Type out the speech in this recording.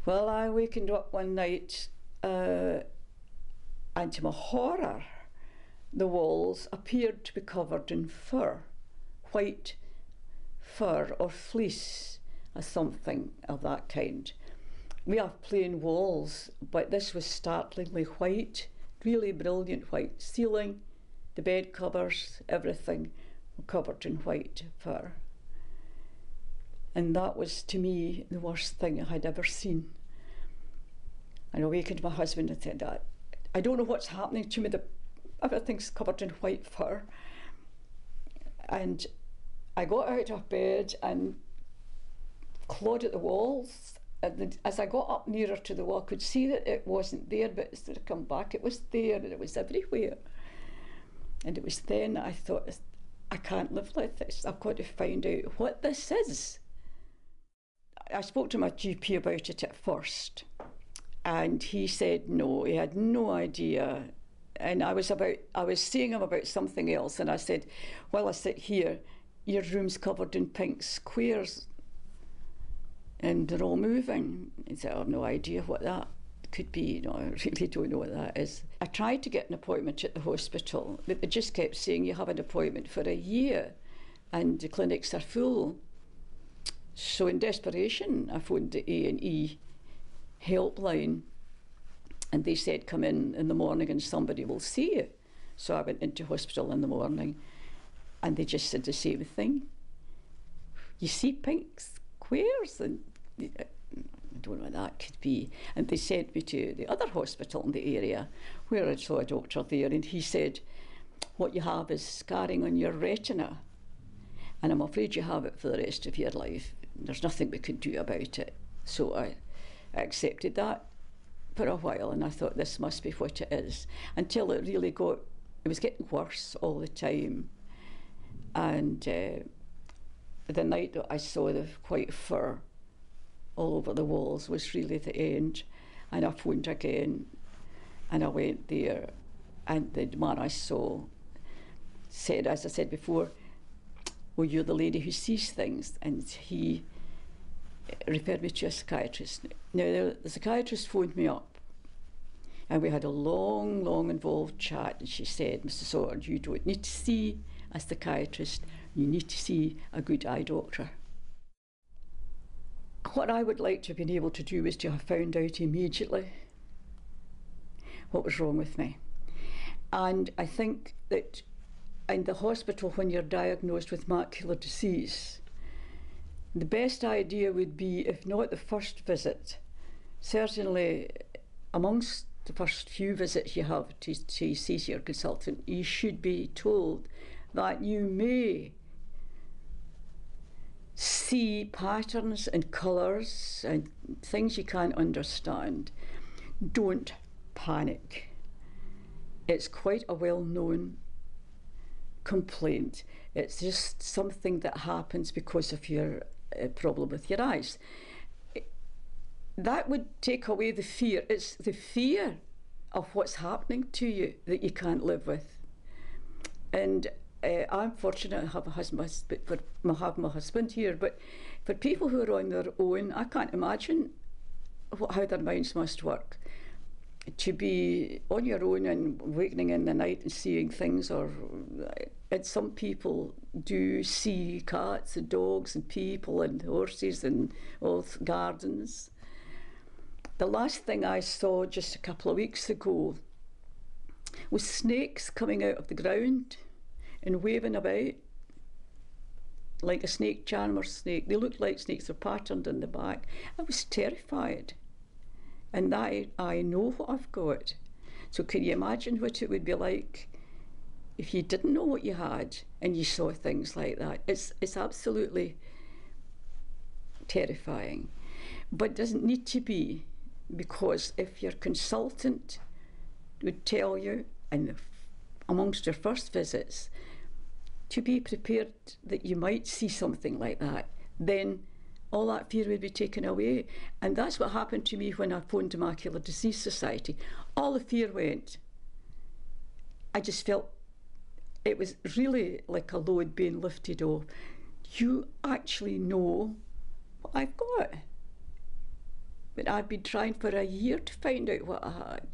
Well, I wakened up one night and to my horror, the walls appeared to be covered in fur, white fur or fleece or something of that kind. We have plain walls, but this was startlingly white, really brilliant white. Ceiling, the bed covers, everything were covered in white fur. And that was, to me, the worst thing I had ever seen. And I awakened my husband and said, I don't know what's happening to me. Everything's covered in white fur. And I got out of bed and clawed at the walls. And as I got up nearer to the wall, I could see that it wasn't there, but as I come back, it was there and it was everywhere. And it was then I thought, I can't live like this. I've got to find out what this is. I spoke to my GP about it at first, and he said no, he had no idea. And I was saying him about something else, and I said, well, I sit here, your room's covered in pink squares, and they're all moving. He said, I have no idea what that could be. No, I really don't know what that is. I tried to get an appointment at the hospital, but they just kept saying you have an appointment for a year, and the clinics are full. So in desperation, I phoned the A&E helpline, and they said, come in the morning and somebody will see you. So I went into hospital in the morning, and they just said the same thing. You see pink squares? And I don't know what that could be. And they sent me to the other hospital in the area, where I saw a doctor there, and he said, what you have is scarring on your retina, and I'm afraid you have it for the rest of your life. There's nothing we can do about it. So I accepted that for a while, and I thought this must be what it is, until it really it was getting worse all the time. And the night that I saw the white fur all over the walls was really the end. And I phoned again, and I went there, and the man I saw said, as I said before, well, you're the lady who sees things, and he referred me to a psychiatrist. Now, the psychiatrist phoned me up, and we had a long, involved chat, and she said, Mr. Sword, you don't need to see a psychiatrist, you need to see a good eye doctor. What I would like to have been able to do was to have found out immediately what was wrong with me. And I think that in the hospital, when you're diagnosed with macular disease, the best idea would be, if not the first visit, certainly amongst the first few visits you have to see your consultant, you should be told that you may see patterns and colours and things you can't understand. Don't panic. It's quite a well-known complaint. It's just something that happens because of your problem with your eyes. That would take away the fear. It's the fear of what's happening to you that you can't live with. And I'm fortunate to have a husband, but have my husband here. But for people who are on their own, I can't imagine how their minds must work. To be on your own and waking in the night and seeing things, and some people do see cats and dogs and people and horses and all gardens. The last thing I saw just a couple of weeks ago was snakes coming out of the ground and waving about like a snake charmer snake. They looked like snakes, they're patterned in the back. I was terrified. And I know what I've got. So can you imagine what it would be like if you didn't know what you had and you saw things like that? It's absolutely terrifying. But it doesn't need to be, because if your consultant would tell you, and amongst your first visits, to be prepared that you might see something like that, then all that fear would be taken away. And that's what happened to me when I phoned the Macular Disease Society. All the fear went. I just felt it was really like a load being lifted off. You actually know what I've got. but I'd been trying for a year to find out what I had.